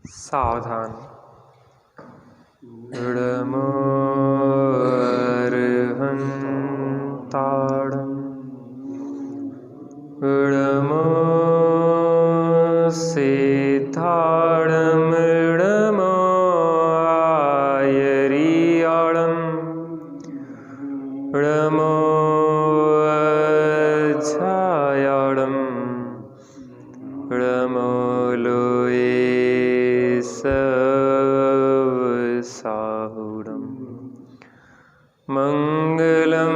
सावधान। ऋडमोऽर्हन्ताडम् ऋडमोऽसिद्धाडम् ऋडमोऽयरीयाळम् ऋडमोऽध्यायाळम् ऋडमोऽलोयेसवसाहुडम् मङ्गलं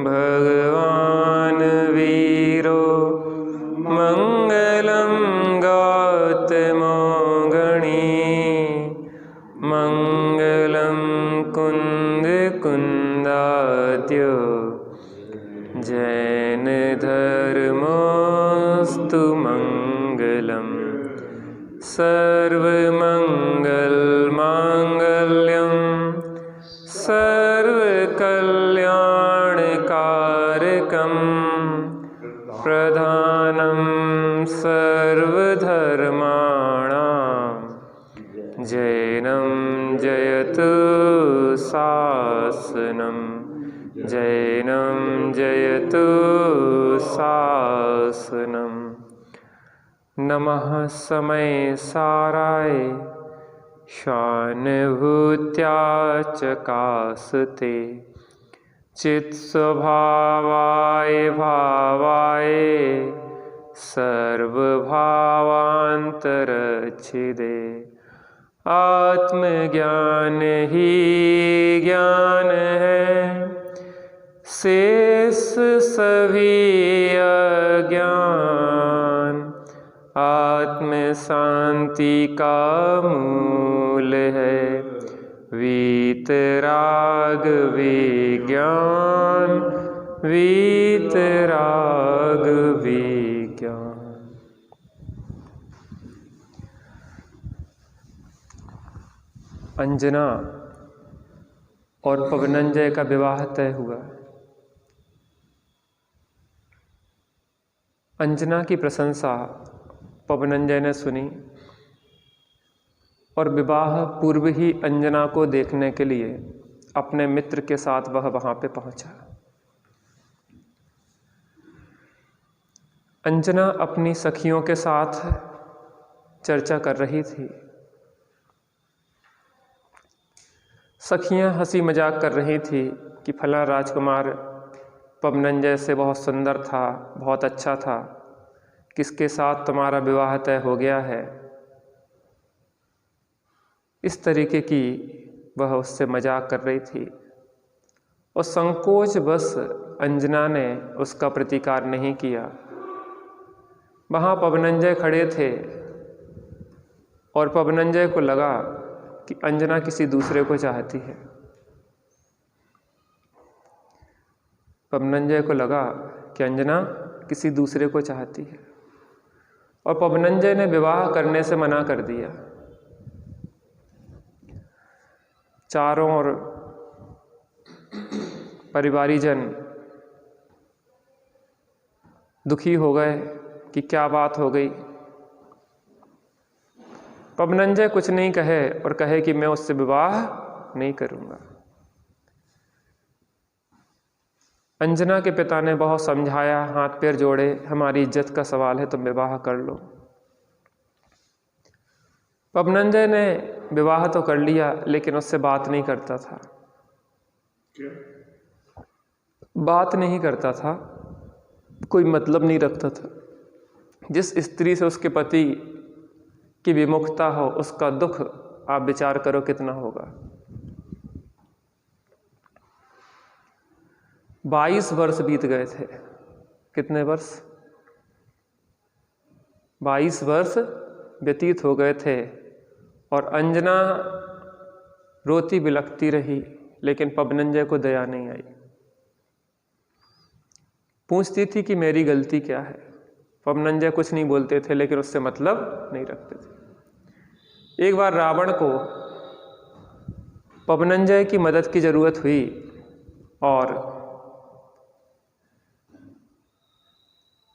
भगवान् वीरो मङ्गलं गौतमो गणी मङ्गलं कुन्दकुन्दाद्यो जैनधर्मोऽस्तु मङ्गलम् सर्वमङ्गलमाङ्गल्यं सर्वकल्याणकारकं प्रधानं सर्वधर्माणां जैनं जयतु शासनं जैनं जयतु शासनम्। नमः समय साराय शानुभूत्या चकासते चित्स्वभावाय भावाय सर्वभावान्तरच्छिदे आत्मज्ञान ही ज्ञान है शेष सभी अज्ञान आत्म शांति का मूल है वीतराग विज्ञान वीतराग विज्ञान। अंजना और पवनंजय का विवाह तय हुआ। अंजना की प्रशंसा पवनंजय ने सुनी और विवाह पूर्व ही अंजना को देखने के लिए अपने मित्र के साथ वह वहां पे पहुंचा। अंजना अपनी सखियों के साथ चर्चा कर रही थी। सखियां हंसी मजाक कर रही थी कि फला राजकुमार पवनंजय से बहुत सुंदर था, बहुत अच्छा था, किसके साथ तुम्हारा विवाह तय हो गया है। इस तरीके की वह उससे मजाक कर रही थी और संकोच बस अंजना ने उसका प्रतिकार नहीं किया। वहाँ पवनंजय खड़े थे और पवनंजय को लगा कि अंजना किसी दूसरे को चाहती है। पवनंजय को लगा कि अंजना किसी दूसरे को चाहती है और पवनंजय ने विवाह करने से मना कर दिया। चारों ओर परिवारीजन दुखी हो गए कि क्या बात हो गई। पवनंजय कुछ नहीं कहे और कहे कि मैं उससे विवाह नहीं करूंगा। अंजना के पिता ने बहुत समझाया, हाथ पैर जोड़े, हमारी इज्जत का सवाल है, तुम विवाह कर लो। पवनंजय ने विवाह तो कर लिया लेकिन उससे बात नहीं करता था। क्यों? बात नहीं करता था, कोई मतलब नहीं रखता था। जिस स्त्री से उसके पति की विमुखता हो उसका दुख आप विचार करो कितना होगा। 22 वर्ष बीत गए थे। कितने वर्ष? 22 वर्ष व्यतीत हो गए थे और अंजना रोती बिलखती रही लेकिन पवनंजय को दया नहीं आई। पूछती थी कि मेरी गलती क्या है। पवनंजय कुछ नहीं बोलते थे लेकिन उससे मतलब नहीं रखते थे। एक बार रावण को पवनंजय की मदद की जरूरत हुई और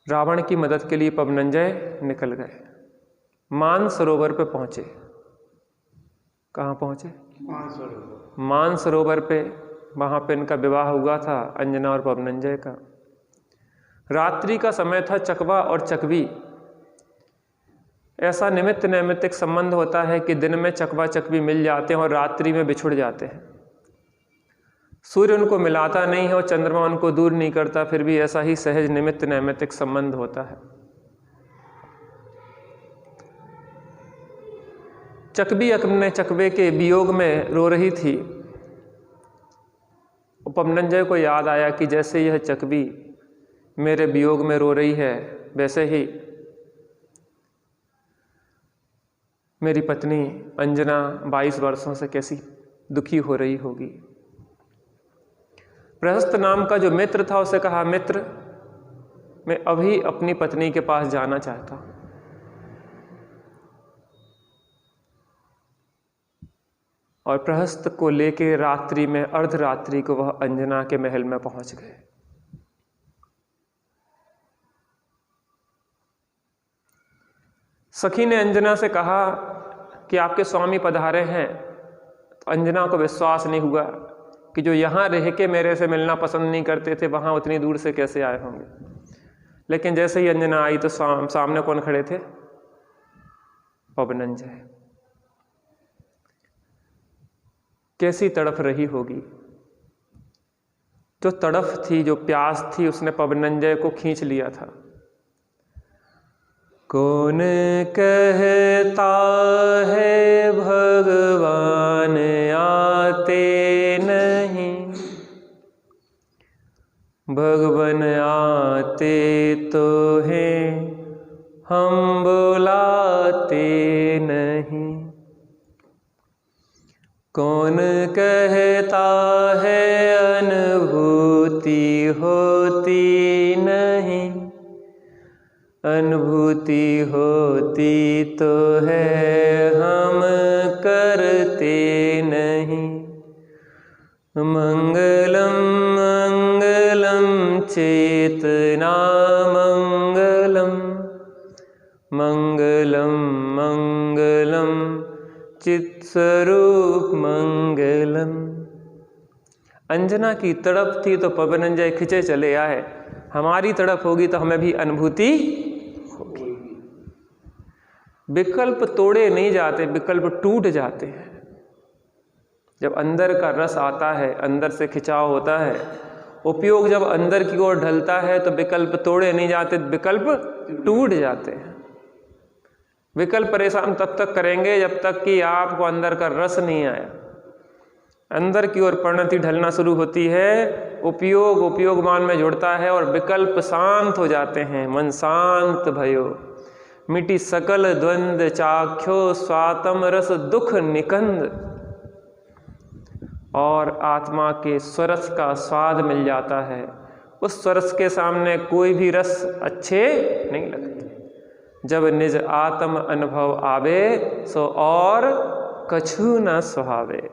रावण की मदद के लिए पवनंजय निकल गए। मान सरोवर पर पहुंचे। कहाँ पहुँचे? मानसरोवर। मानसरोवर पे। वहाँ पे इनका विवाह हुआ था, अंजना और पवनंजय का। रात्रि का समय था। चकवा और चकवी, ऐसा निमित्त नैमित्तिक संबंध होता है कि दिन में चकवा चकवी मिल जाते हैं और रात्रि में बिछुड़ जाते हैं। सूर्य उनको मिलाता नहीं है और चंद्रमा उनको दूर नहीं करता, फिर भी ऐसा ही सहज निमित्त नैमित्तिक संबंध होता है। चकवी अपने चकवे के वियोग में रो रही थी। पवनंजय को याद आया कि जैसे यह चकवी मेरे वियोग में रो रही है, वैसे ही मेरी पत्नी अंजना 22 वर्षों से कैसी दुखी हो रही होगी। प्रहस्त नाम का जो मित्र था उसे कहा, मित्र मैं अभी अपनी पत्नी के पास जाना चाहता हूं। और प्रहस्त को लेके रात्रि में, अर्धरात्रि को वह अंजना के महल में पहुंच गए। सखी ने अंजना से कहा कि आपके स्वामी पधारे हैं। तो अंजना को विश्वास नहीं हुआ कि जो यहाँ रह के मेरे से मिलना पसंद नहीं करते थे, वहाँ उतनी दूर से कैसे आए होंगे। लेकिन जैसे ही अंजना आई तो सामने कौन खड़े थे? पवनंजय। कैसी तड़फ रही होगी। जो तड़फ थी, जो प्यास थी, उसने पवनंजय को खींच लिया था। कौन कहता है भगवान आते नहीं, भगवान आते तो हैं, हम बुलाते नहीं। कौन कहता है अनुभूति होती नहीं, अनुभूति होती तो है, हम करते नहीं। मंगलम मंगलम चेतना मंगलम, मंगलम मंगलम चित स्वरूप मंगलम। अंजना की तड़प थी तो पवनंजय खिंचे चले आए। हमारी तड़प होगी तो हमें भी अनुभूति होगी। विकल्प तोड़े नहीं जाते, विकल्प टूट जाते हैं। जब अंदर का रस आता है, अंदर से खिंचाव होता है, उपयोग जब अंदर की ओर ढलता है तो विकल्प तोड़े नहीं जाते, विकल्प टूट जाते हैं। विकल्प परेशान तब तक करेंगे जब तक कि आपको अंदर का रस नहीं आया। अंदर की ओर परिणति ढलना शुरू होती है, उपयोग मान में जुड़ता है और विकल्प शांत हो जाते हैं। मन शांत भयो, मिटी सकल द्वंद्व, चाख्यो स्वातम रस दुख निकंद। और आत्मा के स्वरस का स्वाद मिल जाता है। उस स्वरस के सामने कोई भी रस अच्छे नहीं लगते। जब निज आत्म अनुभव आवे, सो और कछु न सुहावे।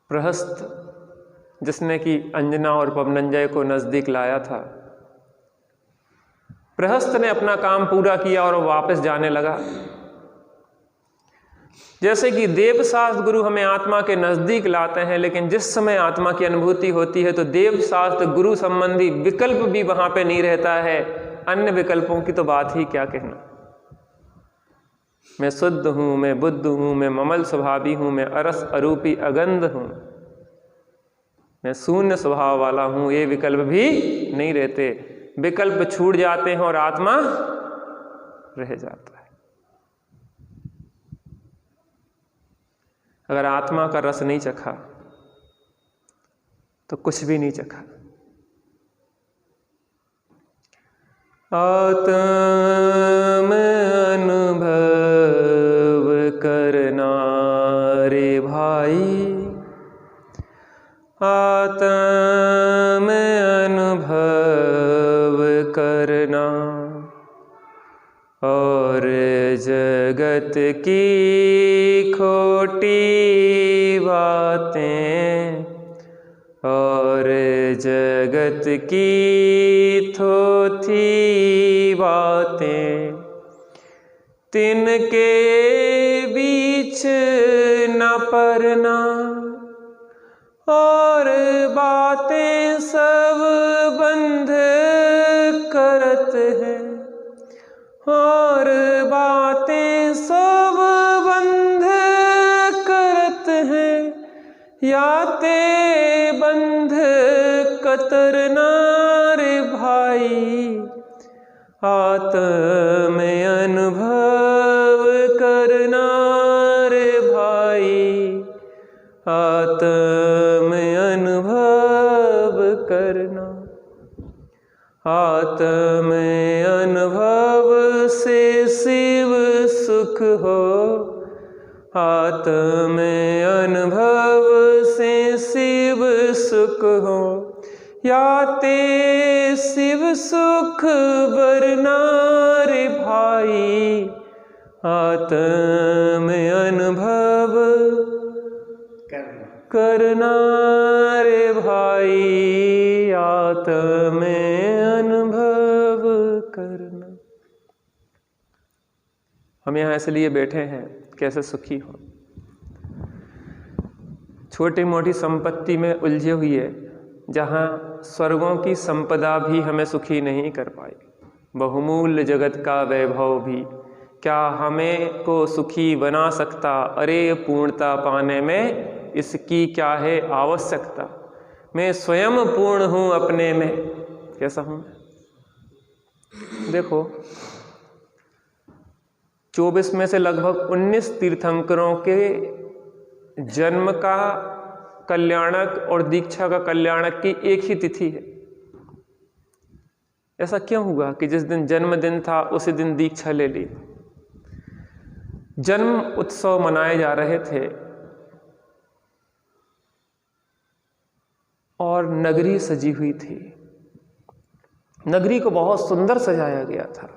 प्रहस्त जिसने कि अंजना और पवनंजय को नजदीक लाया था, प्रहस्त ने अपना काम पूरा किया और वापस जाने लगा। जैसे कि देवशास्त्र गुरु हमें आत्मा के नजदीक लाते हैं, लेकिन जिस समय आत्मा की अनुभूति होती है तो देवशास्त्र गुरु संबंधी विकल्प भी वहां पे नहीं रहता है। अन्य विकल्पों की तो बात ही क्या कहना। मैं शुद्ध हूं, मैं बुद्ध हूं, मैं ममल स्वभावी हूं, मैं अरस अरूपी अगंध हूं, मैं शून्य स्वभाव वाला हूं, ये विकल्प भी नहीं रहते। विकल्प छूट जाते हैं और आत्मा रह जाता है। अगर आत्मा का रस नहीं चखा तो कुछ भी नहीं चखा। आत्म अनुभव करना रे भाई, आत्म अनुभव करना। और जगत की खोटी बातें, और जगत की थोथी बातें तिनके बीच न परना, और बातें सब बंध करत है, और बातें सब बंध करत है, याते बंध कतरना रे भाई, आत्म अनुभव करना रे भाई, आत्म अनुभव करना। आत्म अनुभव से शिव सुख हो, आत्म अनुभव से शिव सुख हो, याते शिव सुख बरना रे भाई, आत्म अनुभव करना रे भाई, आत्म अनुभव करना। हम यहाँ इसलिए बैठे हैं कैसे सुखी हो। छोटी मोटी संपत्ति में उलझे हुए, जहाँ स्वर्गों की संपदा भी हमें सुखी नहीं कर पाई, बहुमूल्य जगत का वैभव भी क्या हमें को सुखी बना सकता। अरे पूर्णता पाने में इसकी क्या है आवश्यकता, मैं स्वयं पूर्ण हूँ अपने में। कैसा हूँ? देखो 24 में से लगभग 19 तीर्थंकरों के जन्म का कल्याणक और दीक्षा का कल्याणक की एक ही तिथि है। ऐसा क्यों हुआ कि जिस दिन जन्मदिन था उसी दिन दीक्षा ले ली? जन्म उत्सव मनाए जा रहे थे और नगरी सजी हुई थी। नगरी को बहुत सुंदर सजाया गया था।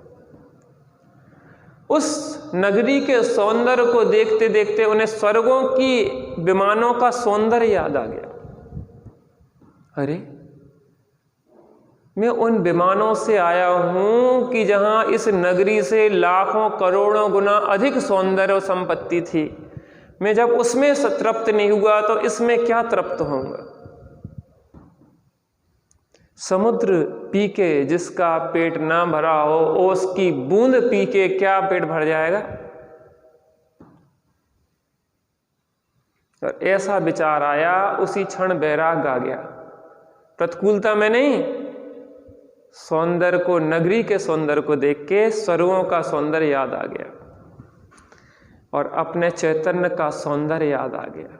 उस नगरी के सौंदर्य को देखते देखते उन्हें स्वर्गों की विमानों का सौंदर्य याद आ गया। अरे मैं उन विमानों से आया हूं कि जहां इस नगरी से लाखों करोड़ों गुना अधिक सौंदर्य और संपत्ति थी। मैं जब उसमें तृप्त नहीं हुआ तो इसमें क्या तृप्त होऊंगा? समुद्र पी के जिसका पेट ना भरा हो, ओस की बूंद पी के क्या पेट भर जाएगा? और ऐसा विचार आया, उसी क्षण वैराग्य आ गया। प्रतिकूलता में नहीं, सौंदर्य को, नगरी के सौंदर्य को देख के स्वर्गों का सौंदर्य याद आ गया और अपने चैतन्य का सौंदर्य याद आ गया।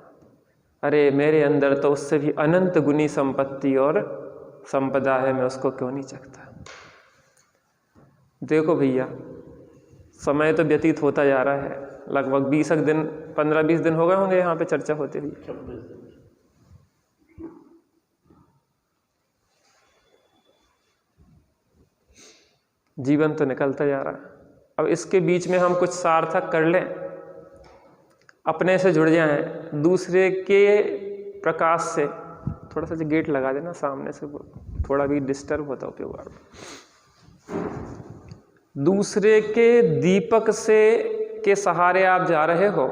अरे मेरे अंदर तो उससे भी अनंत गुनी संपत्ति और संपदा है, मैं उसको क्यों नहीं चाहता? देखो भैया, समय तो व्यतीत होता जा रहा है। लगभग 20 दिन, 15-20 दिन हो गए होंगे यहाँ पे चर्चा होते हुए। जीवन तो निकलता जा रहा है। अब इसके बीच में हम कुछ सार्थक कर लें, अपने से जुड़ जाएं, दूसरे के प्रकाश से। थोड़ा सा गेट लगा देना सामने से, थोड़ा भी डिस्टर्ब होता है उपयोग। दूसरे के दीपक से के सहारे आप जा रहे हो,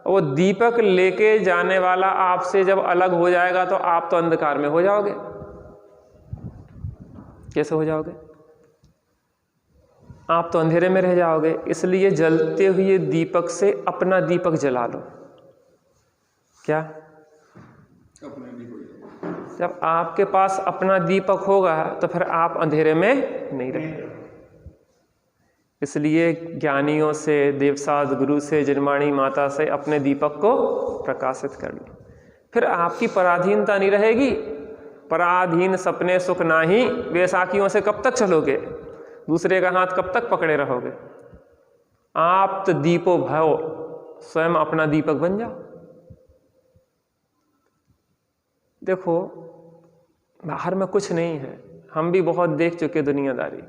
वो दीपक लेके जाने वाला आपसे जब अलग हो जाएगा तो आप तो अंधकार में हो जाओगे। कैसे हो जाओगे? आप तो अंधेरे में रह जाओगे। इसलिए जलते हुए दीपक से अपना दीपक जला लो। क्या? अपना दीपक। जब आपके पास अपना दीपक होगा तो फिर आप अंधेरे में नहीं रहेंगे। इसलिए ज्ञानियों से, देवसाद गुरु से, जिनवाणी माता से अपने दीपक को प्रकाशित कर लो। फिर आपकी पराधीनता नहीं रहेगी। पराधीन सपने सुख नाही, वैसाखियों से कब तक चलोगे? दूसरे का हाथ कब तक पकड़े रहोगे? आप तो दीपो भव, स्वयं अपना दीपक बन जाओ। देखो बाहर में कुछ नहीं है, हम भी बहुत देख चुके दुनियादारी,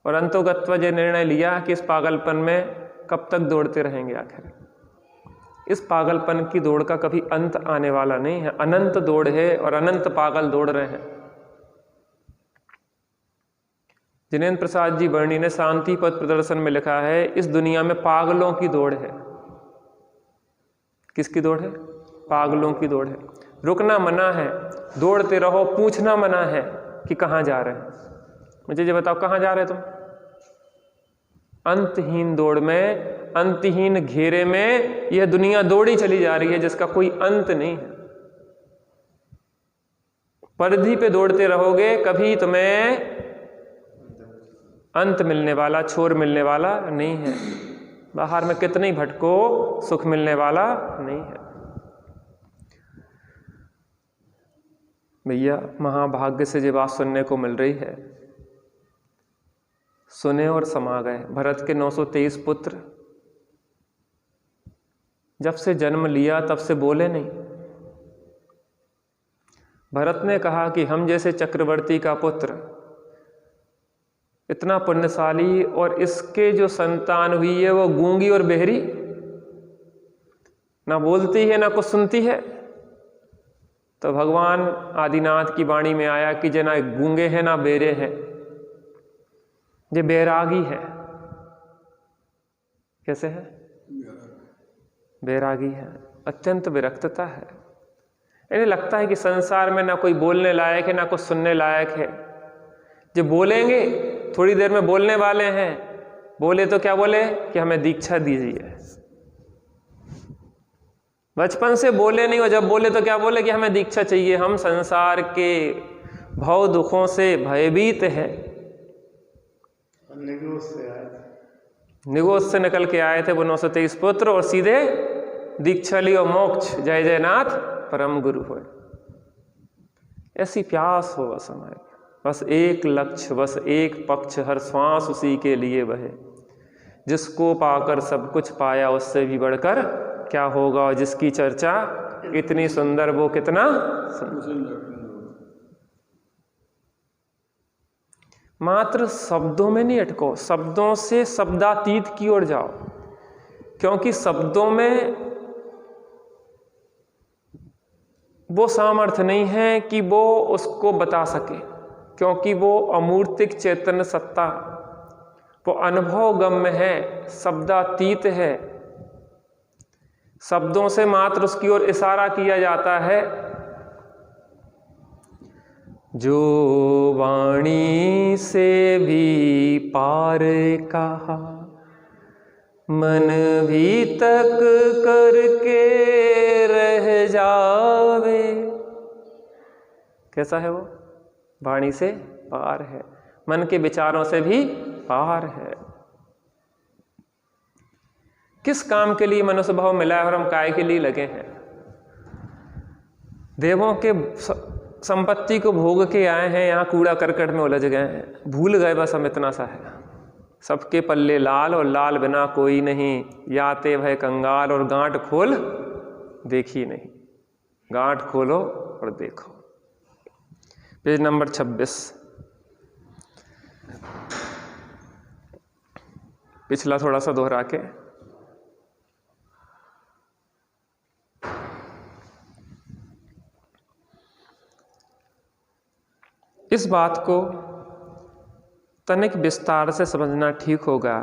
और अंतोगत्वा ये निर्णय लिया कि इस पागलपन में कब तक दौड़ते रहेंगे। आखिर इस पागलपन की दौड़ का कभी अंत आने वाला नहीं है। अनंत दौड़ है और अनंत पागल दौड़ रहे हैं। जिनेन्द्र प्रसाद जी वर्णी ने शांति पथ प्रदर्शन में लिखा है, इस दुनिया में पागलों की दौड़ है। किसकी दौड़ है? पागलों की दौड़ है। रुकना मना है, दौड़ते रहो। पूछना मना है कि कहाँ जा रहे हैं। मुझे ये बताओ, कहाँ जा रहे तुम? अंतहीन दौड़ में, अंतहीन घेरे में यह दुनिया दौड़ी चली जा रही है जिसका कोई अंत नहीं है। परिधि पे दौड़ते रहोगे, कभी तुम्हें अंत मिलने वाला, छोर मिलने वाला नहीं है। बाहर में कितने भटको, सुख मिलने वाला नहीं है। भैया महाभाग्य से ये बात सुनने को मिल रही है। सुने और समा गए। भरत के 923 पुत्र जब से जन्म लिया तब से बोले नहीं। भरत ने कहा कि हम जैसे चक्रवर्ती का पुत्र इतना पुण्यशाली, और इसके जो संतान हुई है वो गूंगी और बहरी, ना बोलती है ना कुछ सुनती है। तो भगवान आदिनाथ की वाणी में आया कि जे ना गूंगे हैं ना बेरे हैं, ये बैरागी है। कैसे है? बैरागी है, अत्यंत विरक्तता है। इन्हें लगता है कि संसार में ना कोई बोलने लायक है ना कुछ सुनने लायक है। जो बोलेंगे थोड़ी देर में बोलने वाले हैं, बोले तो क्या बोले कि हमें दीक्षा दीजिए। बचपन से बोले नहीं, और जब बोले तो क्या बोले कि हमें दीक्षा चाहिए। हम संसार के भव दुखों से भयभीत हैं। निगोज से निकल के आए थे वो 923 पुत्र, और सीधे दीक्षा ली और मोक्ष, जय जयनाथ परम गुरु होए। ऐसी प्यास हो बस हमारी, बस एक लक्ष्य, बस एक पक्ष, हर श्वास उसी के लिए बहे। जिसको पाकर सब कुछ पाया, उससे भी बढ़कर क्या होगा। और जिसकी चर्चा इतनी सुंदर, वो कितना सुंदर। मात्र शब्दों में नहीं अटको, शब्दों से शब्दातीत की ओर जाओ। क्योंकि शब्दों में वो सामर्थ्य नहीं है कि वो उसको बता सके, क्योंकि वो अमूर्तिक चैतन्य सत्ता, वो अनुभव गम्य है, शब्दातीत है। शब्दों से मात्र उसकी ओर इशारा किया जाता है। जो वाणी से भी पार कहा, मन भी तक करके रह जावे। कैसा है वो? वाणी से पार है, मन के विचारों से भी पार है। किस काम के लिए मनुष्य भाव मिला है और हम काय के लिए लगे हैं? देवों के संपत्ति को भोग के आए हैं, यहाँ कूड़ा करकट में उलझ गए हैं, भूल गए बस हम इतना सा है। सबके पल्ले लाल और लाल बिना कोई नहीं, याते भय कंगाल और गांठ खोल देखी नहीं। गांठ खोलो और देखो। पेज नंबर 26, पिछला थोड़ा सा दोहरा के। इस बात को तनिक विस्तार से समझना ठीक होगा।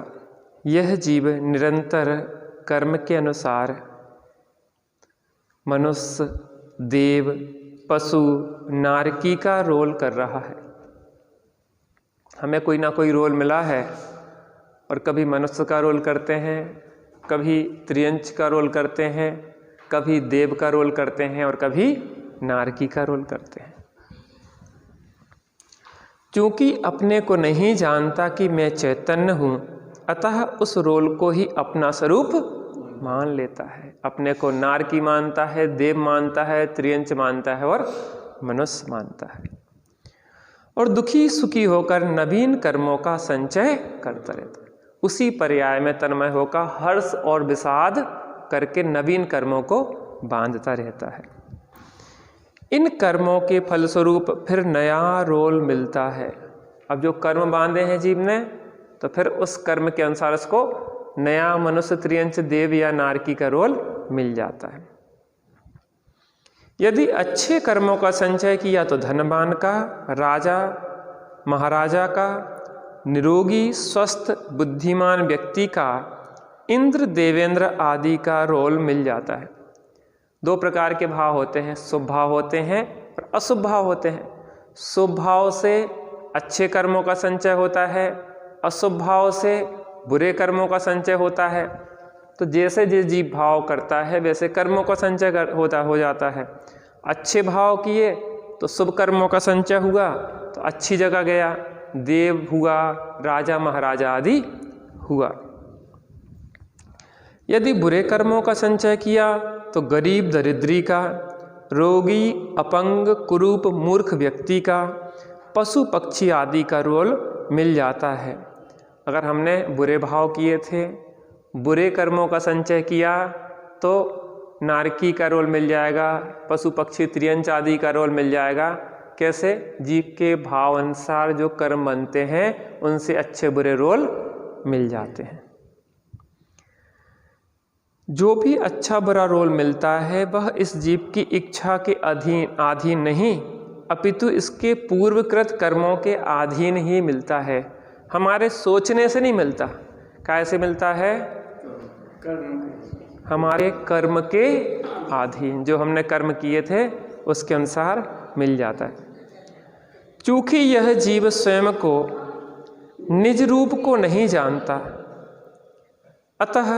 यह जीव निरंतर कर्म के अनुसार मनुष्य, देव, पशु, नारकी का रोल कर रहा है। हमें कोई ना कोई रोल मिला है, और कभी मनुष्य का रोल करते हैं, कभी त्रियंच का रोल करते हैं, कभी देव का रोल करते हैं, और कभी नारकी का रोल करते हैं। क्योंकि अपने को नहीं जानता कि मैं चैतन्य हूँ, अतः उस रोल को ही अपना स्वरूप मान लेता है। अपने को नारकी मानता है, देव मानता है, त्रियंच मानता है और मनुष्य मानता है, और दुखी सुखी होकर नवीन कर्मों का संचय करता रहता है। उसी पर्याय में तन्मय होकर हर्ष और विषाद करके नवीन कर्मों को बांधता रहता है। इन कर्मों के फलस्वरूप फिर नया रोल मिलता है। अब जो कर्म बांधे हैं जीव ने, तो फिर उस कर्म के अनुसार उसको नया मनुष्य, त्रियंच, देव या नारकी का रोल मिल जाता है। यदि अच्छे कर्मों का संचय किया तो धनवान का, राजा महाराजा का, निरोगी स्वस्थ बुद्धिमान व्यक्ति का इंद्र देवेंद्र आदि का रोल मिल जाता है। दो प्रकार के भाव होते हैं, शुभ भाव होते हैं और अशुभ भाव होते हैं। शुभ भाव से अच्छे कर्मों का संचय होता है, अशुभ भाव से बुरे कर्मों का संचय होता है। तो जैसे जिस जीव भाव करता है वैसे कर्मों का संचय हो जाता है। अच्छे भाव किए तो शुभ कर्मों का संचय हुआ, तो अच्छी जगह गया, देव हुआ, राजा महाराजा आदि हुआ। यदि बुरे कर्मों का संचय किया तो गरीब दरिद्री का, रोगी अपंग कुरूप मूर्ख व्यक्ति का, पशु पक्षी आदि का रोल मिल जाता है। अगर हमने बुरे भाव किए थे, बुरे कर्मों का संचय किया तो नारकी का रोल मिल जाएगा, पशु पक्षी त्रियंच आदि का रोल मिल जाएगा। कैसे? जीव के भाव अनुसार जो कर्म बनते हैं उनसे अच्छे बुरे रोल मिल जाते हैं। जो भी अच्छा बुरा रोल मिलता है वह इस जीव की इच्छा के अधीन नहीं, अपितु इसके पूर्वकृत कर्मों के अधीन ही मिलता है। हमारे सोचने से नहीं मिलता। कैसे मिलता है? हमारे कर्म के अधीन, जो हमने कर्म किए थे उसके अनुसार मिल जाता है। चूंकि यह जीव स्वयं को निज रूप को नहीं जानता, अतः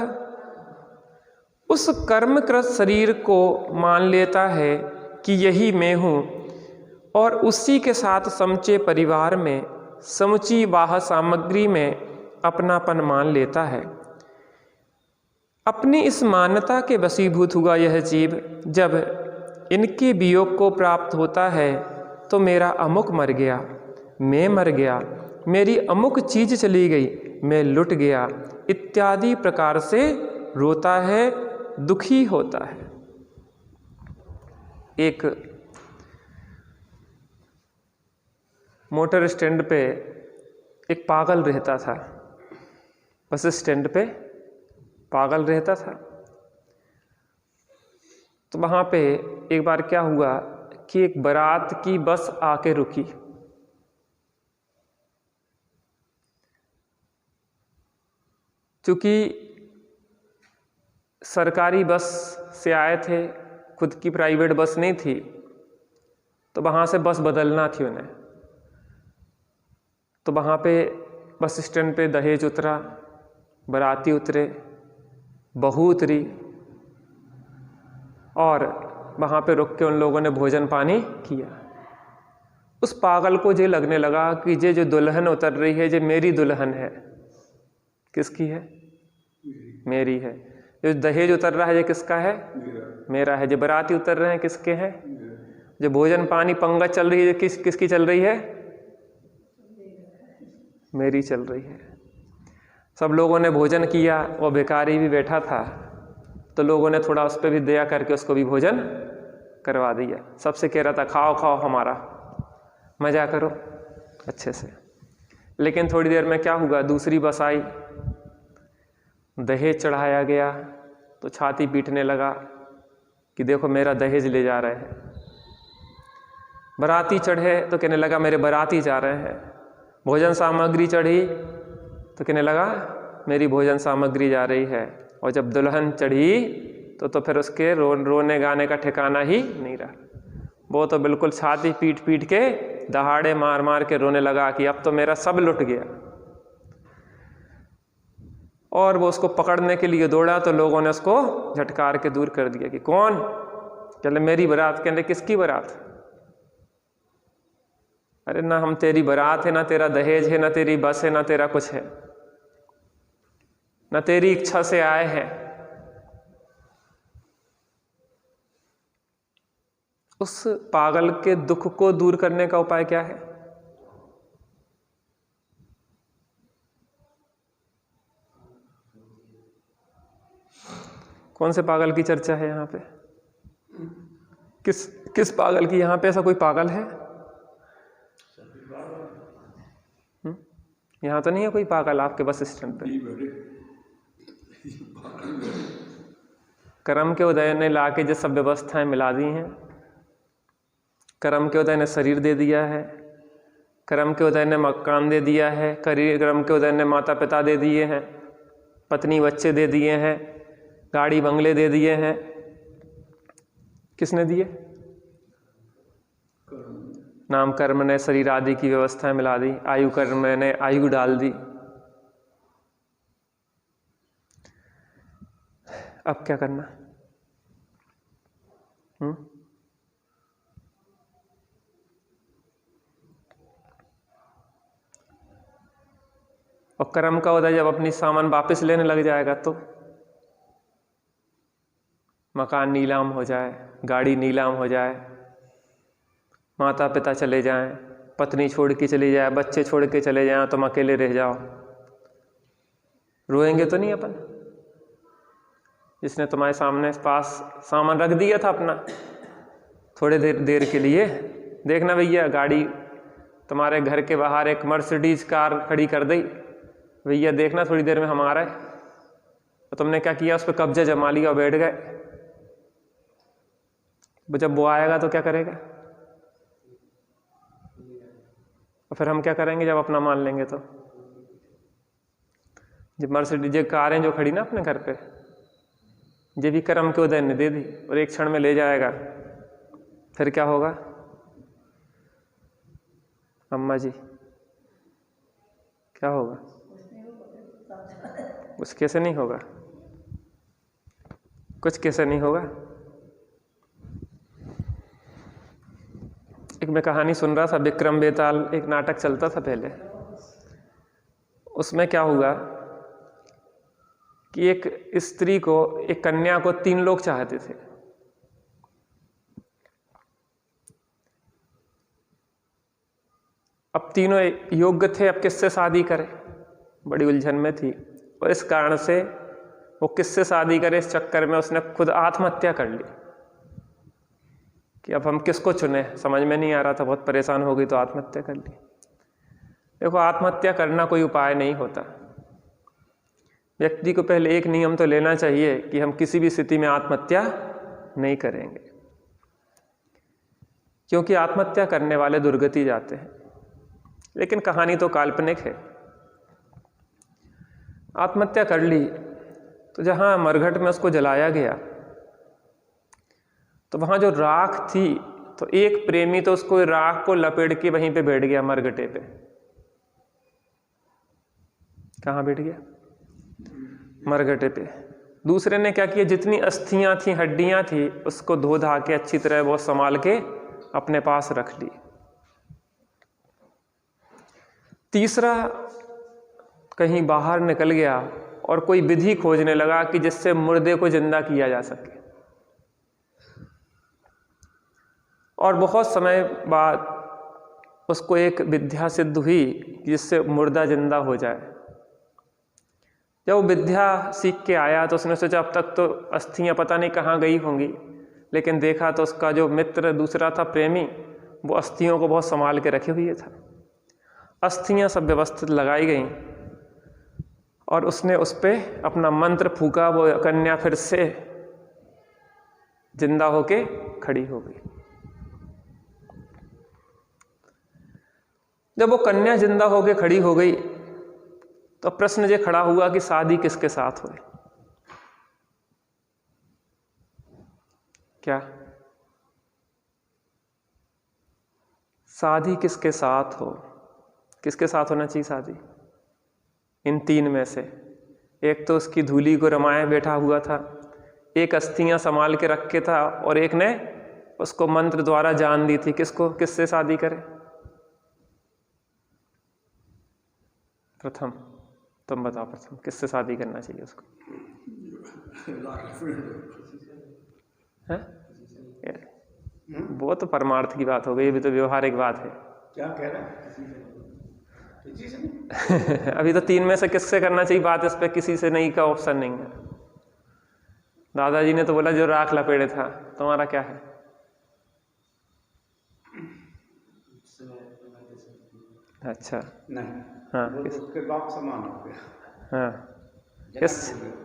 उस कर्मकृत शरीर को मान लेता है कि यही मैं हूँ और उसी के साथ समूचे परिवार में समुची वाह सामग्री में अपनापन मान लेता है। अपनी इस मान्यता के वशीभूत हुआ यह जीव जब इनके वियोग को प्राप्त होता है तो मेरा अमुक मर गया, मैं मर गया, मेरी अमुक चीज चली गई, मैं लुट गया इत्यादि प्रकार से रोता है, दुखी होता है। एक मोटर स्टैंड पे एक पागल रहता था, बस स्टैंड पे पागल रहता था। तो वहाँ पे एक बार क्या हुआ कि एक बारात की बस आके रुकी। चूँकि सरकारी बस से आए थे, खुद की प्राइवेट बस नहीं थी, तो वहाँ से बस बदलना थी उन्हें। तो वहाँ पे बस स्टैंड पे दहेज उतरा, बाराती उतरे, बहू उतरी और वहाँ पे रुक के उन लोगों ने भोजन पानी किया। उस पागल को ये लगने लगा कि ये जो दुल्हन उतर रही है ये मेरी दुल्हन है। किसकी है? मेरी है। जो दहेज उतर रहा है ये किसका है? मेरा है। जो बाराती उतर रहे हैं किसके हैं? जो भोजन पानी पंगत चल रही है किसकी चल रही है? मेरी चल रही है। सब लोगों ने भोजन किया, वो भिखारी भी बैठा था, तो लोगों ने थोड़ा उस पर भी दया करके उसको भी भोजन करवा दिया। सबसे कह रहा था खाओ खाओ हमारा, मजा करो अच्छे से। लेकिन थोड़ी देर में क्या हुआ, दूसरी बस आई, दहेज चढ़ाया गया, तो छाती पीटने लगा कि देखो मेरा दहेज ले जा रहे हैं। बाराती चढ़े तो कहने लगा मेरे बाराती जा रहे हैं। भोजन सामग्री चढ़ी तो कहने लगा मेरी भोजन सामग्री जा रही है। और जब दुल्हन चढ़ी तो फिर उसके रोने गाने का ठिकाना ही नहीं रहा। वो तो बिल्कुल छाती पीट पीट के दहाड़े मार मार के रोने लगा कि अब तो मेरा सब लुट गया। और वो उसको पकड़ने के लिए दौड़ा तो लोगों ने उसको झटकार के दूर कर दिया कि कौन? कहले मेरी बारात। कहले किसकी बारात? अरे ना हम तेरी बारात है, ना तेरा दहेज है, ना तेरी बस है, ना तेरा कुछ है, ना तेरी इच्छा से आए हैं। उस पागल के दुख को दूर करने का उपाय क्या है? कौन से पागल की चर्चा है यहाँ पे? किस पागल की? यहाँ पे ऐसा कोई पागल है? यहाँ तो नहीं है कोई पागल आपके बस स्टैंड पे? कर्म के उदय ने लाके जो सब व्यवस्थाएं मिला दी हैं, कर्म के उदय ने शरीर दे दिया है, कर्म के उदय ने मकान दे दिया है, कर्म के उदय ने माता पिता दे दिए हैं, पत्नी बच्चे दे दिए हैं, गाड़ी बंगले दे दिए हैं। किसने दिए? नाम कर्म ने शरीर आदि की व्यवस्थाएं मिला दी, आयु कर्म ने आयु डाल दी। अब क्या करना? और कर्म का उदय जब अपनी सामान वापस लेने लग जाएगा तो मकान नीलाम हो जाए, गाड़ी नीलाम हो जाए, माता पिता चले जाएं, पत्नी छोड़ के चली जाए, बच्चे छोड़ के चले जाएं, तुम अकेले रह जाओ, रोएंगे तो नहीं अपन? जिसने तुम्हारे सामने पास सामान रख दिया था अपना थोड़े देर के लिए, देखना भैया गाड़ी तुम्हारे घर के बाहर एक मर्सिडीज कार खड़ी कर दी, भैया देखना थोड़ी देर में हम आ रहे, तो तुमने क्या किया? उस पर कब्जा जमा लिया और बैठ गए। जब वो आएगा तो क्या करेगा? और फिर हम क्या करेंगे जब अपना मान लेंगे? तो जब मर्सिडीज कारें जो खड़ी ना अपने घर पे, ये भी कर्म के उदय ने दे दी और एक क्षण में ले जाएगा, फिर क्या होगा? अम्मा जी क्या होगा? कुछ कैसे नहीं होगा? कुछ कैसे नहीं होगा? एक मैं कहानी सुन रहा था, विक्रम बेताल एक नाटक चलता था पहले, उसमें क्या हुआ कि एक स्त्री को, एक कन्या को 3 लोग चाहते थे। अब तीनों योग्य थे, अब किससे शादी करें? बड़ी उलझन में थी और इस कारण से वो किससे शादी करे, इस चक्कर में उसने खुद आत्महत्या कर ली कि अब हम किसको चुने, समझ में नहीं आ रहा था, बहुत परेशान हो गई तो आत्महत्या कर ली। देखो, आत्महत्या करना कोई उपाय नहीं होता। व्यक्ति को पहले एक नियम तो लेना चाहिए कि हम किसी भी स्थिति में आत्महत्या नहीं करेंगे, क्योंकि आत्महत्या करने वाले दुर्गति जाते हैं। लेकिन कहानी तो काल्पनिक है। आत्महत्या कर ली तो जहाँ मरघट में उसको जलाया गया तो वहाँ जो राख थी, तो एक प्रेमी तो उसको राख को लपेट के वहीं पे बैठ गया, मरघटे पे। कहाँ बैठ गया? मरघटे पे। दूसरे ने क्या किया, जितनी अस्थियां थी, हड्डियां थी, उसको धो धा के अच्छी तरह बहुत संभाल के अपने पास रख ली। तीसरा कहीं बाहर निकल गया और कोई विधि खोजने लगा कि जिससे मुर्दे को जिंदा किया जा सके। और बहुत समय बाद उसको एक विद्या सिद्ध हुई जिससे मुर्दा जिंदा हो जाए। जब वो विद्या सीख के आया तो उसने सोचा अब तक तो अस्थियां पता नहीं कहाँ गई होंगी, लेकिन देखा तो उसका जो मित्र दूसरा था, प्रेमी, वो अस्थियों को बहुत संभाल के रखे हुए था। अस्थियां सब व्यवस्थित लगाई गईं और उसने उस पर अपना मंत्र फूका, वो कन्या फिर से जिंदा होके खड़ी हो गई। जब वो कन्या जिंदा होके खड़ी हो गई तो प्रश्न ये खड़ा हुआ कि शादी किसके साथ हो? क्या शादी किसके साथ हो? किसके साथ होना चाहिए शादी? इन 3 में से एक तो उसकी धूली को रमाए बैठा हुआ था, एक अस्थियां संभाल के रखे था और एक ने उसको मंत्र द्वारा जान दी थी। किसको, किससे शादी करे? प्रथम तुम बताओ, प्रथम किससे शादी करना चाहिए उसको? है? वो तो परमार्थ की बात हो गई, अभी तो व्यवहारिक बात है। क्या कह रहा है? अभी तो 3 में से किससे करना चाहिए बात, इस पे किसी से नहीं का ऑप्शन नहीं है। दादाजी ने तो बोला जो राख लपेटे था। तुम्हारा क्या है? अच्छा, नहीं, हाँ, वो तो उसके बाप समान हो गया। हाँ,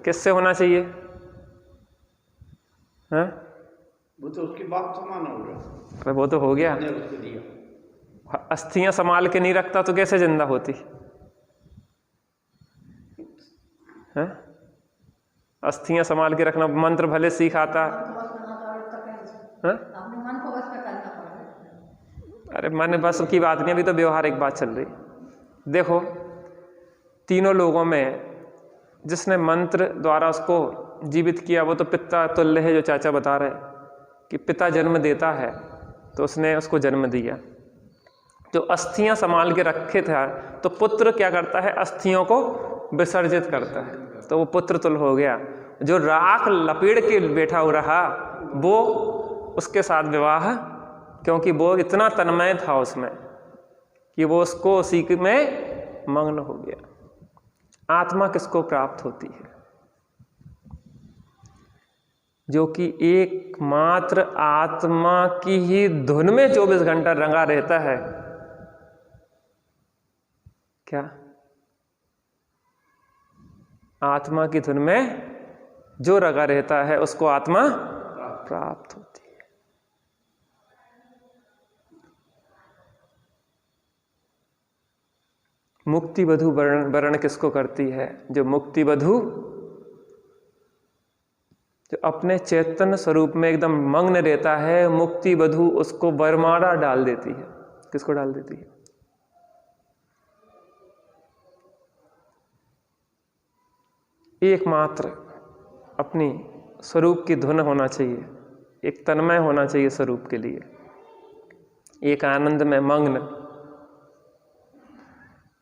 किससे होना चाहिए? हाँ, वो तो उसके बाप समान हो गया। अरे वो तो हो गया, उसने उसको दिया। अस्थियां संभाल के नहीं रखता तो कैसे जिंदा होती है? अस्थियां संभाल के रखना, मंत्र भले सीखाता है? अरे मन बस की बात नहीं, अभी तो व्यवहारिक बात चल रही। देखो तीनों लोगों में जिसने मंत्र द्वारा उसको जीवित किया वो तो पिता तुल्य है, जो चाचा बता रहे कि पिता जन्म देता है तो उसने उसको जन्म दिया। जो अस्थियां संभाल के रखे थे तो पुत्र क्या करता है, अस्थियों को विसर्जित करता है, तो वो पुत्र तुल्य हो गया। जो राख लपेट के बैठा हो रहा वो उसके साथ विवाह, क्योंकि वो इतना तन्मय था उसमें कि वो उसको उसी में मग्न हो गया। आत्मा किसको प्राप्त होती है? जो कि एकमात्र आत्मा की ही धुन में 24 घंटा रंगा रहता है। क्या? आत्मा की धुन में जो रंगा रहता है उसको आत्मा प्राप्त होती है। मुक्ति वधु वर्ण किसको करती है? जो मुक्ति वधु, जो अपने चैतन्य स्वरूप में एकदम मग्न रहता है, मुक्ति वधु उसको वरमाला डाल देती है। किसको डाल देती है? एकमात्र अपनी स्वरूप की धुन होना चाहिए, एक तन्मय होना चाहिए स्वरूप के लिए, एक आनंद में मग्न।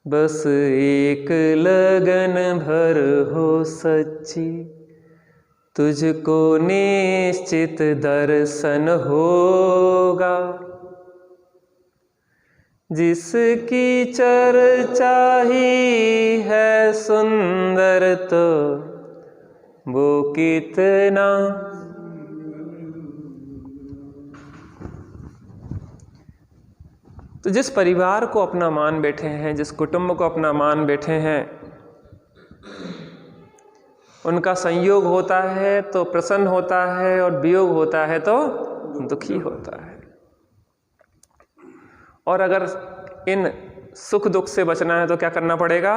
बस एक लगन भर हो सच्ची, तुझको निश्चित दर्शन होगा। जिसकी चर्चा ही है सुंदर तो वो कितना। तो जिस परिवार को अपना मान बैठे हैं, जिस कुटुंब को अपना मान बैठे हैं, उनका संयोग होता है तो प्रसन्न होता है और वियोग होता है तो दुखी होता है। और अगर इन सुख दुख से बचना है तो क्या करना पड़ेगा?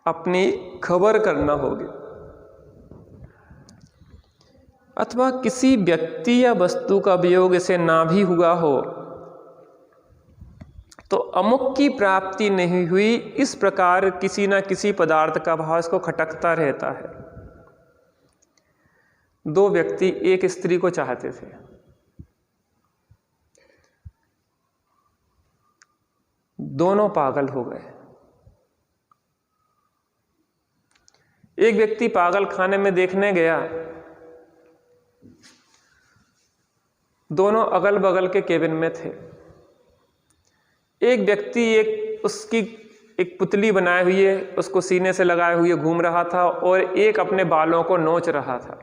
अपनी खबर करना होगी। अथवा किसी व्यक्ति या वस्तु का वियोग इसे ना भी हुआ हो तो अमुक की प्राप्ति नहीं हुई, इस प्रकार किसी न किसी पदार्थ का भाव इसको खटकता रहता है। दो व्यक्ति एक स्त्री को चाहते थे, दोनों पागल हो गए। एक व्यक्ति पागल खाने में देखने गया, दोनों अगल बगल के केबिन में थे। एक व्यक्ति उसकी एक पुतली बनाए हुए उसको सीने से लगाए हुए घूम रहा था और एक अपने बालों को नोच रहा था।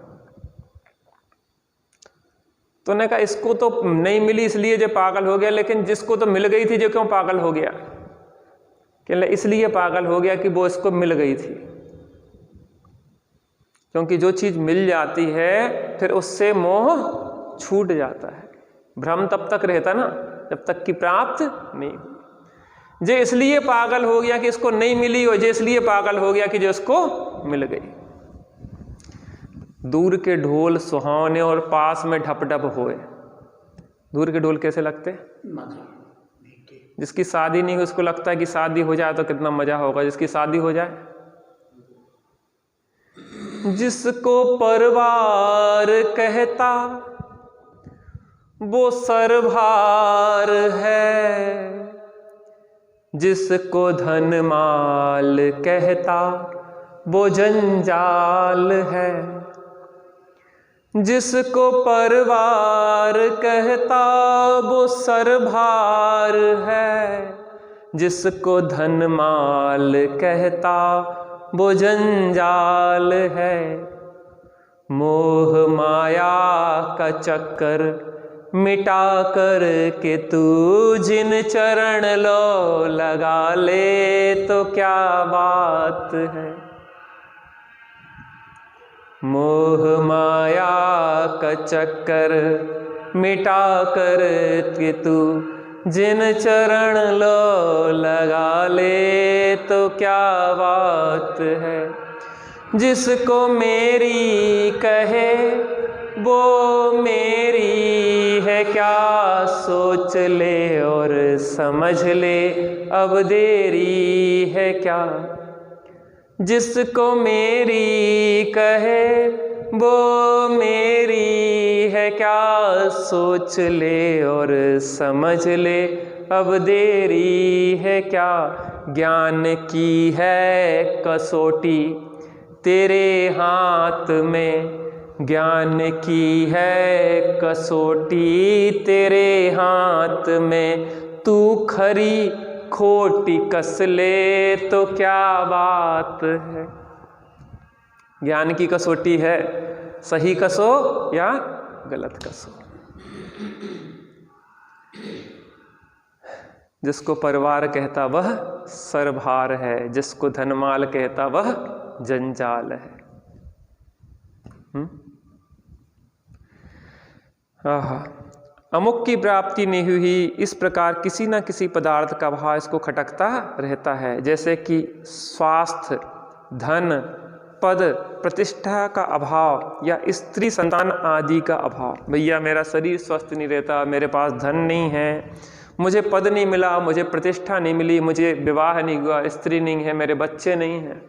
तो ने कहा इसको तो नहीं मिली इसलिए जो पागल हो गया, लेकिन जिसको तो मिल गई थी जो क्यों पागल हो गया? कहले इसलिए पागल हो गया कि वो इसको मिल गई थी। क्योंकि जो चीज मिल जाती है फिर उससे मोह छूट जाता है। भ्रम तब तक रहता ना जब तक कि प्राप्त नहीं हुई। जे इसलिए पागल हो गया कि इसको नहीं मिली, और जे इसलिए पागल हो गया कि जो इसको मिल गई। दूर के ढोल सुहावने और पास में ढप ढप होए। दूर के ढोल कैसे लगते? जिसकी शादी नहीं उसको लगता है कि शादी हो जाए तो कितना मजा होगा। जिसकी शादी हो जाए, जिसको परिवार कहता वो सरभार है, जिसको धन माल कहता वो जंजाल है। जिसको परिवार कहता वो सरभार है, जिसको धन माल कहता वो जंजाल है। मोह माया का चक्कर मिटा कर के तू जिन चरण लो लगा ले तो क्या बात है। मोह माया का चक्कर मिटा कर के तू जिन चरण लो लगा ले तो क्या बात है। जिसको मेरी कहे वो मेरी है, क्या सोच ले और समझ ले अब देरी है क्या। जिसको मेरी कहे वो मेरी है, क्या सोच ले और समझ ले अब देरी है क्या। ज्ञान की है कसौटी तेरे हाथ में, ज्ञान की है कसौटी तेरे हाथ में। तू खरी खोटी कस ले तो क्या बात है। ज्ञान की कसौटी है, सही कसो या गलत कसो। जिसको परिवार कहता वह सरभार है, जिसको धनमाल कहता वह जंजाल है। अमुक की प्राप्ति नहीं हुई, इस प्रकार किसी न किसी पदार्थ का भाव इसको खटकता रहता है। जैसे कि स्वास्थ्य, धन, पद, प्रतिष्ठा का अभाव या स्त्री संतान आदि का अभाव। भैया मेरा शरीर स्वस्थ नहीं रहता, मेरे पास धन नहीं है, मुझे पद नहीं मिला, मुझे प्रतिष्ठा नहीं मिली, मुझे विवाह नहीं हुआ, स्त्री नहीं है, मेरे बच्चे नहीं हैं,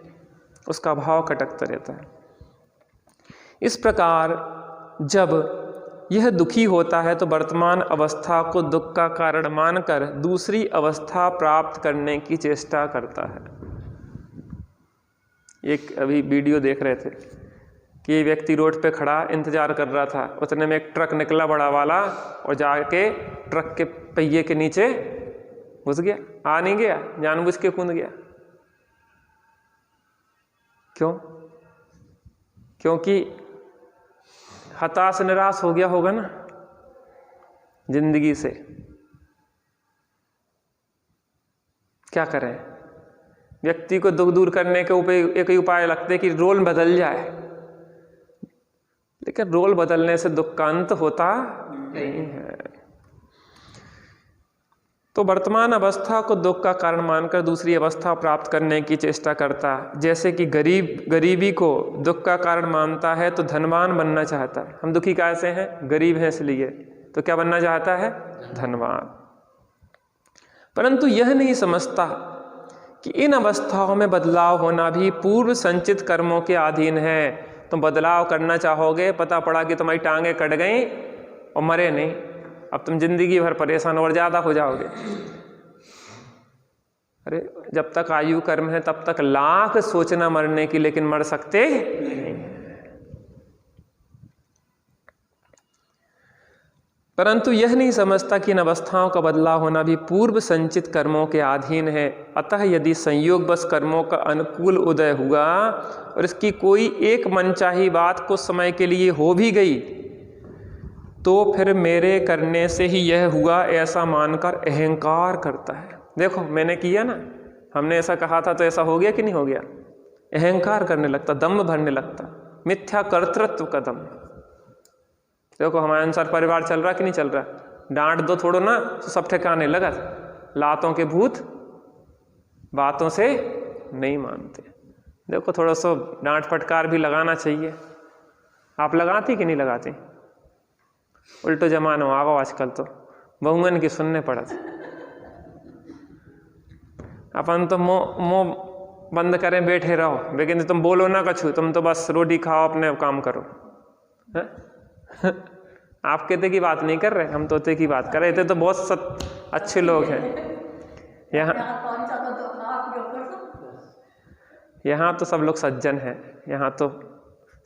उसका भाव खटकता रहता है। इस प्रकार जब यह दुखी होता है तो वर्तमान अवस्था को दुख का कारण मानकर दूसरी अवस्था प्राप्त करने की चेष्टा करता है। एक अभी वीडियो देख रहे थे कि ये व्यक्ति रोड पे खड़ा इंतजार कर रहा था, उतने में एक ट्रक निकला बड़ा वाला और जाके ट्रक के पहिए के नीचे घुस गया। आ नहीं गया, जानबूझ के कूद गया। क्यों? क्योंकि हताश निराश हो गया होगा ना जिंदगी से। क्या करें, व्यक्ति को दुख दूर करने के एक ही उपाय लगते हैं कि रोल बदल जाए, लेकिन रोल बदलने से दुख का अंत होता नहीं है। तो वर्तमान अवस्था को दुख का कारण मानकर दूसरी अवस्था प्राप्त करने की चेष्टा करता। जैसे कि गरीबी को दुख का कारण मानता है तो धनवान बनना चाहता है। हम दुखी कैसे हैं? गरीब हैं इसलिए, तो क्या बनना चाहता है? धनवान। परंतु यह नहीं समझता कि इन अवस्थाओं में बदलाव होना भी पूर्व संचित कर्मों के अधीन है। तुम बदलाव करना चाहोगे, पता पड़ा कि तुम्हारी टांगें कट गई और मरे नहीं, अब तुम जिंदगी भर परेशान और ज़्यादा हो जाओगे। अरे जब तक आयु कर्म है तब तक लाख सोचना मरने की, लेकिन मर सकते नहीं। परंतु यह नहीं समझता कि इन अवस्थाओं का बदलाव होना भी पूर्व संचित कर्मों के अधीन है। अतः यदि संयोग बस कर्मों का अनुकूल उदय हुआ और इसकी कोई एक मनचाही बात कुछ समय के लिए हो भी गई तो फिर मेरे करने से ही यह हुआ ऐसा मानकर अहंकार करता है। देखो मैंने किया ना, हमने ऐसा कहा था तो ऐसा हो गया कि नहीं हो गया। अहंकार करने लगता, दम्भ भरने लगता, मिथ्या कर्तृत्व का दम्भ। देखो हमारे अनुसार परिवार चल रहा कि नहीं चल रहा। डांट दो थोड़ो ना तो सब ठिकाने लगा। लातों के भूत बातों से नहीं मानते। देखो थोड़ा सा डांट फटकार भी लगाना चाहिए। आप लगाती कि नहीं लगाती? उल्टो जमानो आवो आजकल तो बहुमन की सुनने पड़त। अपन तो मुँह बंद करें बैठे रहो, लेकिन तुम बोलो ना कछु, तुम तो बस रोटी खाओ अपने काम करो। आप कहते की बात नहीं कर रहे, हम तोते की बात कर रहे थे। तो बहुत अच्छे लोग हैं यहाँ तो सब लोग सज्जन हैं, यहाँ तो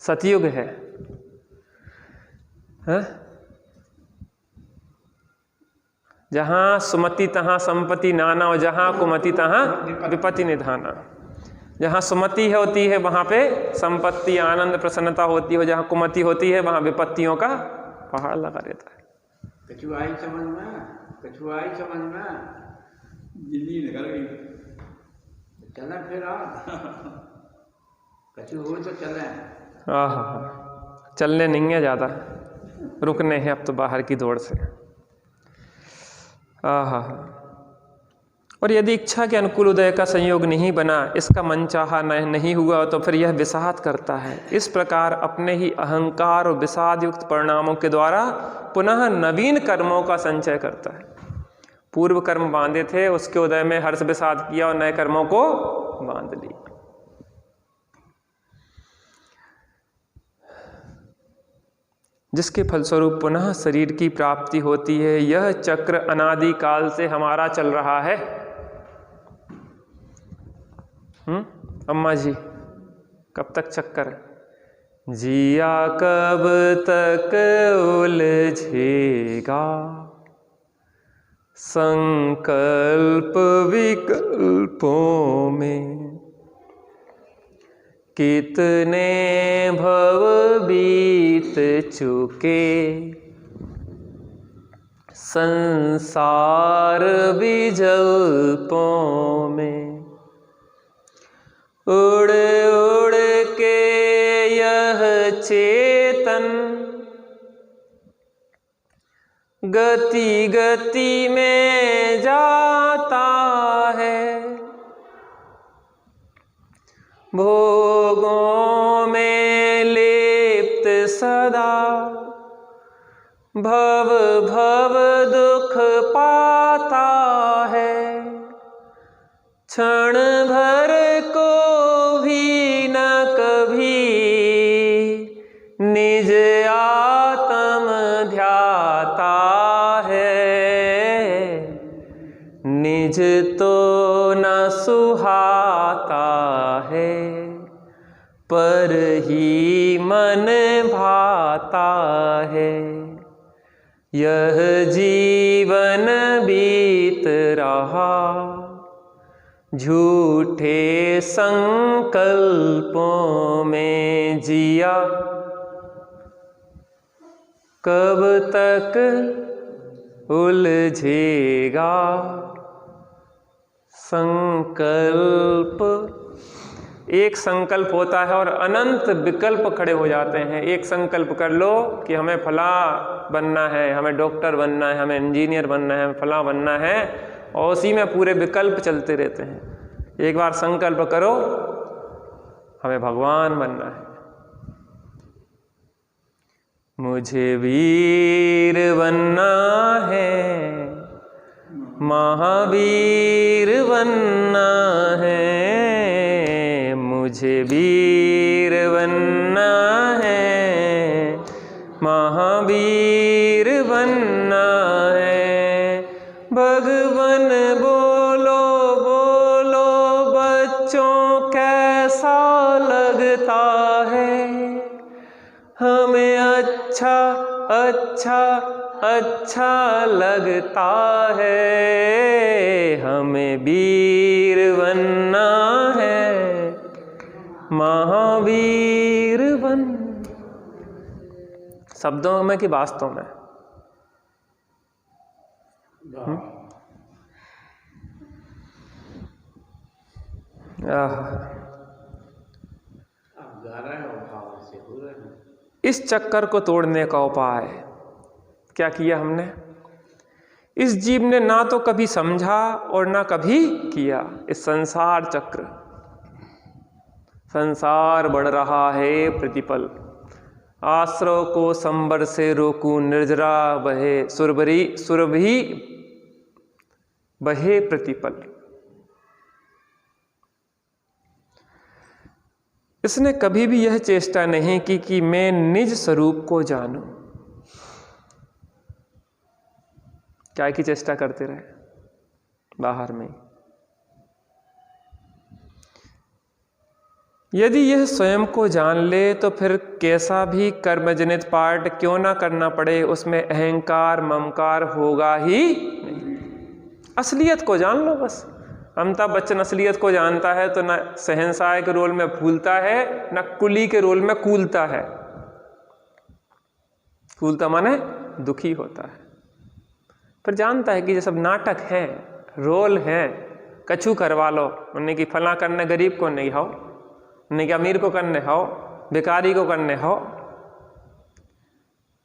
सतयुग है। जहाँ सुमति तहाँ संपत्ति नाना और जहाँ कुमति तहाँ विपत्ति निधाना। जहाँ सुमति होती है वहाँ पे संपत्ति आनंद प्रसन्नता होती है, जहाँ कुमति होती है वहाँ विपत्तियों का पहाड़ लगा रहता है। कछुआई समझ में दिल्ली निकल गई। चलें फिर आप कछु हो तो चलें। चलने नहीं है ज़्यादा, रुकने हैं अब तो बाहर की दौड़ से। आहा। और यदि इच्छा के अनुकूल उदय का संयोग नहीं बना, इसका मनचाहा नहीं हुआ, तो फिर यह विषाद करता है। इस प्रकार अपने ही अहंकार और विषाद युक्त परिणामों के द्वारा पुनः नवीन कर्मों का संचय करता है। पूर्व कर्म बांधे थे, उसके उदय में हर्ष विषाद किया और नए कर्मों को बांध लिया। जिसके फलस्वरूप पुनः शरीर की प्राप्ति होती है। यह चक्र अनादि काल से हमारा चल रहा है। अम्मा जी, कब तक चक्कर? जिया कब तक उलझेगा संकल्प विकल्पों में, कितने भव बीत चुके संसार विजल्पों में। उड़ उड़ के यह चेतन गति गति में जाता है, भोगों में लिप्त सदा भव भव दुख पाता है। क्षण भर को भी न कभी निज आत्म ध्याता है, निज तो न सुहाता है, पर ही मन भाता है। यह जीवन बीत रहा झूठे संकल्पों में, जिया कब तक उलझेगा संकल्प। एक संकल्प होता है और अनंत विकल्प खड़े हो जाते हैं। एक संकल्प कर लो कि हमें फला बनना है, हमें डॉक्टर बनना है, हमें इंजीनियर बनना है, हमें फला बनना है, और उसी में पूरे विकल्प चलते रहते हैं। एक बार संकल्प करो हमें भगवान बनना है, मुझे वीर बनना है, महावीर बनना है, मुझे वीर बनना है, महावीर बनना है। भगवान बोलो बोलो बच्चों कैसा लगता है, हमें अच्छा अच्छा अच्छा लगता है, हमें वीर बनना है, महावीर बन। शब्दों में कि वास्तव में? इस चक्कर को तोड़ने का उपाय क्या किया हमने? इस जीव ने ना तो कभी समझा और ना कभी किया। इस संसार चक्र, संसार बढ़ रहा है प्रतिपल, आश्रव को संबर से रोकूं, निर्जरा बहे सुरभि बहे प्रतिपल। इसने कभी भी यह चेष्टा नहीं की कि मैं निज स्वरूप को जानूं। क्या की चेष्टा करते रहे बाहर में। यदि यह स्वयं को जान ले तो फिर कैसा भी कर्मजनित पाठ क्यों ना करना पड़े, उसमें अहंकार ममकार होगा ही नहीं। असलियत को जान लो बस। अमिताभ बच्चन असलियत को जानता है तो न शहंशाह के रोल में फूलता है, न कुली के रोल में कूलता है। कूलता माने दुखी होता है। फिर जानता है कि ये सब नाटक है, रोल है, कछु करवा लो। उन्हें कि फला करने गरीब को नहीं हो, उन्हें कि अमीर को करने हो, भिखारी को करने हो।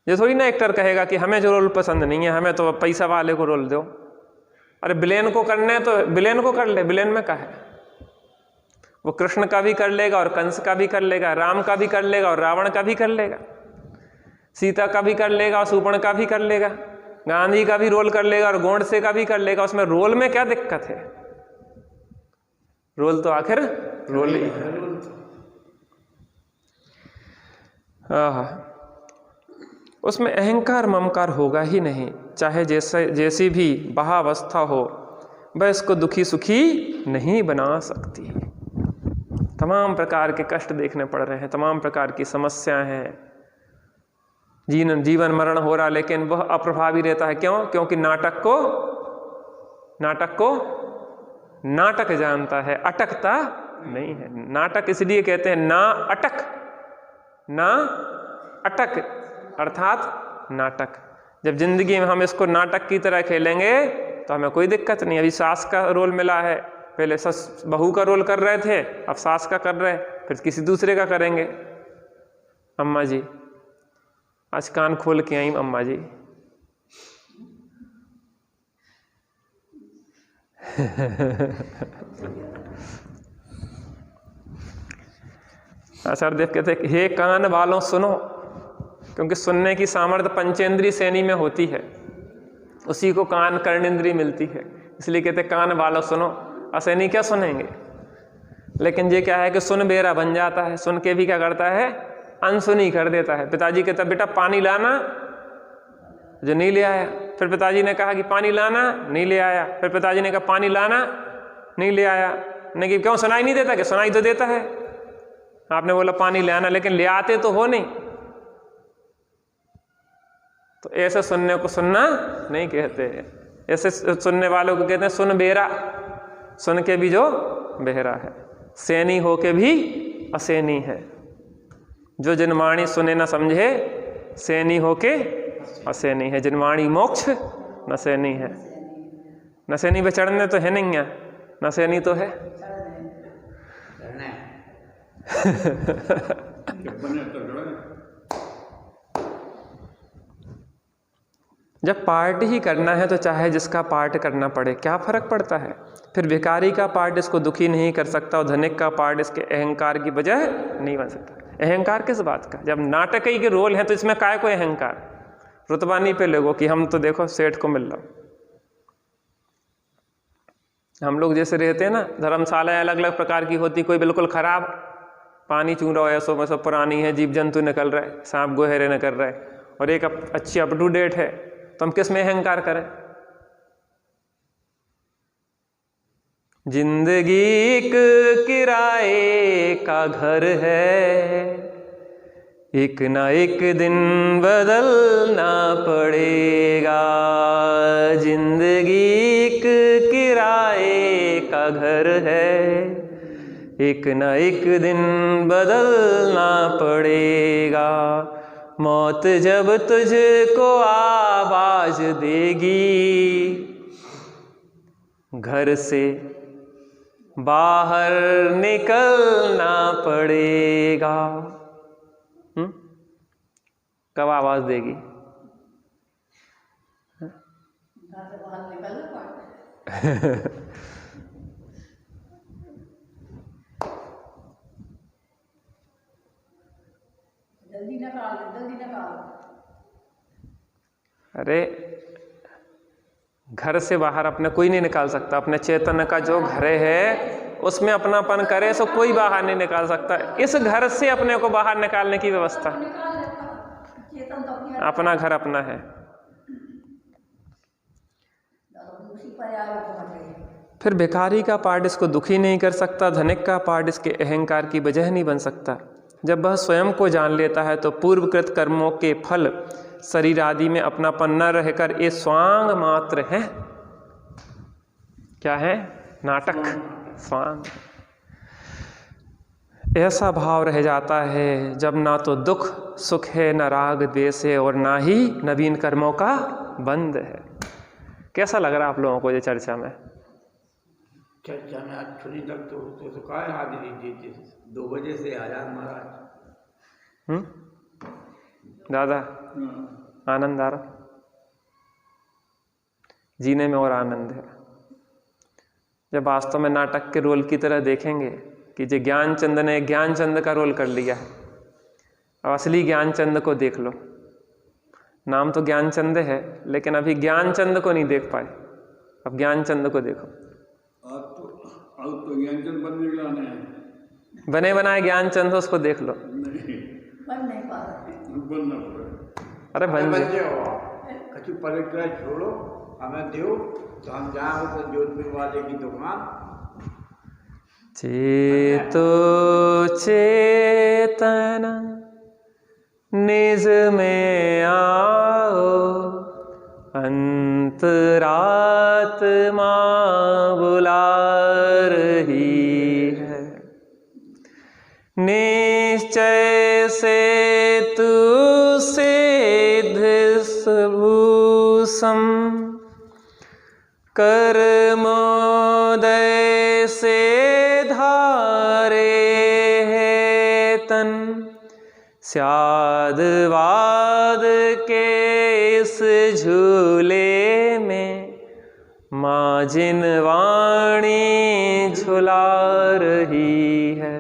ये थोड़ी ना एक्टर कहेगा कि हमें जो रोल पसंद नहीं है, हमें तो पैसा वाले को रोल दो। अरे विलेन को करना है तो विलेन को कर ले, विलेन में क्या है? वो कृष्ण का भी कर लेगा और कंस का भी कर लेगा, राम का भी कर लेगा और रावण का भी कर लेगा, सीता का भी कर लेगा और सुपर्ण का भी कर लेगा, गांधी का भी रोल कर लेगा और गोडसे का भी कर लेगा। उसमें रोल में क्या दिक्कत है? रोल तो आखिर रोल ही है। उसमें अहंकार ममकार होगा ही नहीं, चाहे जैसी भी बहावस्था हो, वह इसको दुखी सुखी नहीं बना सकती। तमाम प्रकार के कष्ट देखने पड़ रहे हैं, तमाम प्रकार की समस्याएं हैं, जीवन मरण हो रहा, लेकिन वह अप्रभावी रहता है। क्यों? क्योंकि नाटक को नाटक जानता है, अटकता नहीं है। नाटक इसलिए कहते हैं ना अटक अर्थात नाटक। जब जिंदगी में हम इसको नाटक की तरह खेलेंगे तो हमें कोई दिक्कत नहीं। अभी सास का रोल मिला है, पहले सस बहू का रोल कर रहे थे, अब सास का कर रहे हैं, फिर किसी दूसरे का करेंगे। अम्मा जी आज कान खोल के आई, अम्मा जी आचार्य देव कहते हैं हे कान वालों सुनो, क्योंकि सुनने की सामर्थ्य पंचेंद्रीय श्रेणी में होती है, उसी को कान कर्णेंद्रीय मिलती है, इसलिए कहते हैं कान वालों सुनो। असैनी क्या सुनेंगे? लेकिन ये क्या है कि सुन बेरा बन जाता है, सुन के भी क्या करता है? अनसुनी कर देता है। पिताजी कहता बेटा पानी लाना, जो नहीं ले आया। फिर पिताजी ने कहा कि पानी लाना, नहीं ले आया। फिर पिताजी ने कहा पानी लाना, नहीं ले आया। नहीं कि क्यों सुनाई नहीं देता? कि सुनाई तो देता है, आपने बोला पानी ले आना, लेकिन ले आते तो हो नहीं। तो ऐसे सुनने को सुनना नहीं कहते, ऐसे सुनने वालों को कहते हैं सुन बेरा, सुन के भी जो बेहरा है, सैनी हो के भी असैनी है। जो जिनवाणी सुने न समझे, सैनी हो के असैनी है। जिनवाणी मोक्ष न सैनी है। न सैनी पे चढ़ने तो है नहीं है, न सैनी तो है। जब पार्ट ही करना है तो चाहे जिसका पार्ट करना पड़े, क्या फर्क पड़ता है? फिर भिखारी का पार्ट इसको दुखी नहीं कर सकता और धनिक का पार्ट इसके अहंकार की वजह नहीं बन सकता। अहंकार किस बात का? जब नाटक ही के रोल है तो इसमें काय कोई अहंकार? रुतबा नहीं पे लोगों कि हम तो देखो सेठ को मिल रहा। हम लोग जैसे रहते हैं ना, धर्मशालाएं अलग अलग प्रकार की होती, कोई बिल्कुल खराब पानी चूं रहा है, ऐसो सब पुरानी है, जीव जंतु निकल रहे, सांप गोहेरे निकल रहे, और एक अच्छी अप टू डेट है, तो हम किस में अहंकार करें? जिंदगी एक किराए का घर है, एक ना एक दिन बदलना पड़ेगा। जिंदगी एक किराए का घर है, एक ना एक दिन बदलना पड़ेगा। मौत जब तुझको आवाज देगी, घर से बाहर निकलना पड़ेगा। कब आवाज देगी? जल्दी निकाल। अरे घर से बाहर अपने कोई नहीं निकाल सकता। अपने चैतन्य का जो घर है उसमें अपनापन करे सो कोई बाहर नहीं निकाल सकता। इस घर से अपने को बाहर निकालने की व्यवस्था, अपना घर अपना है। फिर भिखारी का पार्ट इसको दुखी नहीं कर सकता, धनिक का पार्ट इसके अहंकार की वजह नहीं बन सकता। जब वह स्वयं को जान लेता है तो पूर्वकृत कर्मों के फल शरीर आदि में अपनापन न रहकर ये स्वांग मात्र है। क्या है? नाटक, स्वांग। ऐसा भाव रह जाता है जब ना तो दुख सुख है, न राग द्वेष है, और ना ही नवीन कर्मों का बंध है। कैसा लग रहा आप लोगों को ये चर्चा में? चर्चा में आज थोड़ी तक तो काय हाजिरी थी 2 बजे से आजाद महाराज। दादा आनंद आ रहा, जीने में और आनंद है। जब वास्तव में नाटक के रोल की तरह देखेंगे कि जो ज्ञानचंद ने ज्ञानचंद का रोल कर लिया है, अब असली ज्ञानचंद को देख लो। नाम तो ज्ञानचंद है लेकिन अभी ज्ञानचंद को नहीं देख पाए। अब ज्ञानचंद को देखो। अब तो ज्ञानचंद बनने के लाने हैं। बने बनाए ज्ञानचंद उसको देख लो। नहीं बन नहीं पा रहे। बनना पड़ेगा। अरे बन जाए। बच्चे हो कछु परिक्रय छोड़ो, हमें दो तो हम जाए तो जोधपुर वाले की दुकान। चेतो चेतना निज में आओ, अंतरात्मा बुला रही है। निश्चय से तू सिद्ध भूषम, कर्मोदय से धारे है तन। स्यादवाद के इस झूले में माँ जिन वाणी झुला रही है।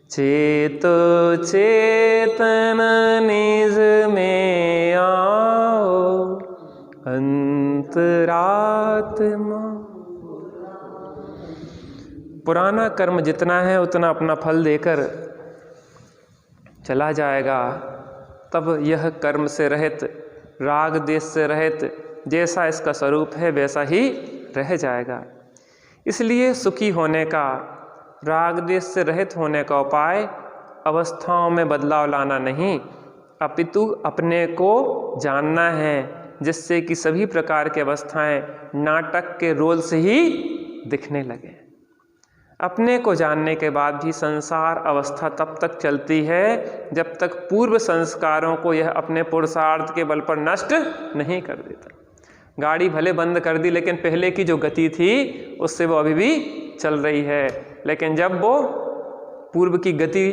चेतो चेतन निज में आओ, अंतरात्मा। पुराना कर्म जितना है उतना अपना फल देकर चला जाएगा, तब यह कर्म से रहित, राग देश से रहित, जैसा इसका स्वरूप है वैसा ही रह जाएगा। इसलिए सुखी होने का, राग देश से रहित होने का उपाय अवस्थाओं में बदलाव लाना नहीं, अपितु अपने को जानना है, जिससे कि सभी प्रकार की अवस्थाएं नाटक के रोल से ही दिखने लगे। अपने को जानने के बाद भी संसार अवस्था तब तक चलती है जब तक पूर्व संस्कारों को यह अपने पुरुषार्थ के बल पर नष्ट नहीं कर देता। गाड़ी भले बंद कर दी लेकिन पहले की जो गति थी उससे वो अभी भी चल रही है, लेकिन जब वो पूर्व की गति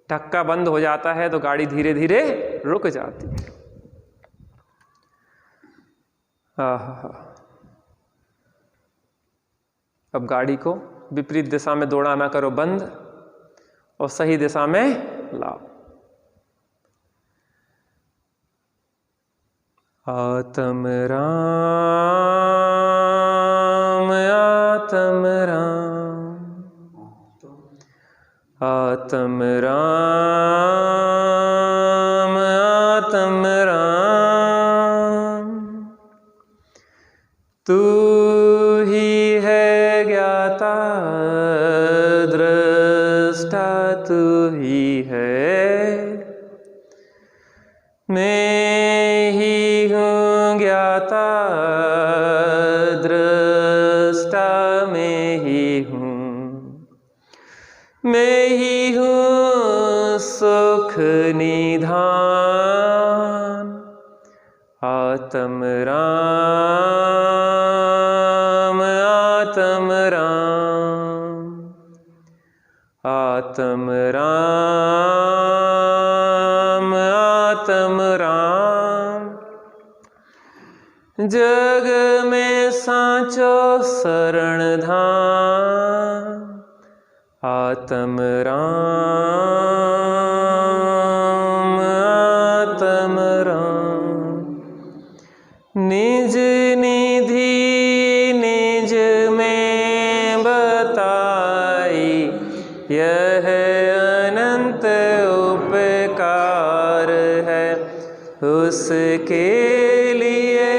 धक्का बंद हो जाता है तो गाड़ी धीरे धीरे रुक जाती है। अब गाड़ी को विपरीत दिशा में दौड़ाना करो बंद और सही दिशा में लाओ। आत्म राम आत्म राम, आत्म राम आत्म राम। तू ही है ज्ञाता दृष्टा, तू ही है। मैं ही हूँ ज्ञाता दृष्टा, मैं ही हूँ। मैं ही हूँ सुख निधान। आत्म राम आत्म राम, आत्म राम आत्म राम। जग में साचो शरण धाम। आत्म राम आत्म राम। निज निधि निज में बताई, यह अनंत उपकार है उसके लिए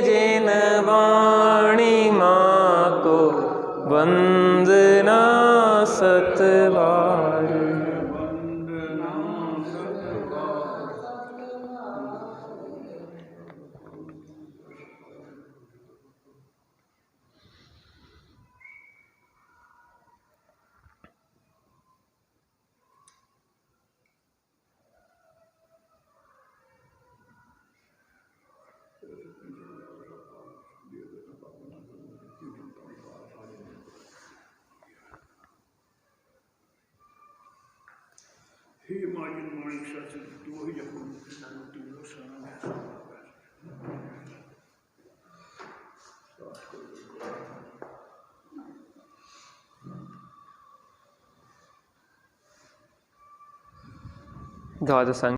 जिन वाणी माँ को वंदना सतबार। हे माजिन माणिक शास्त्री, तू ही जपून तीनों शरण में। द्वादशांग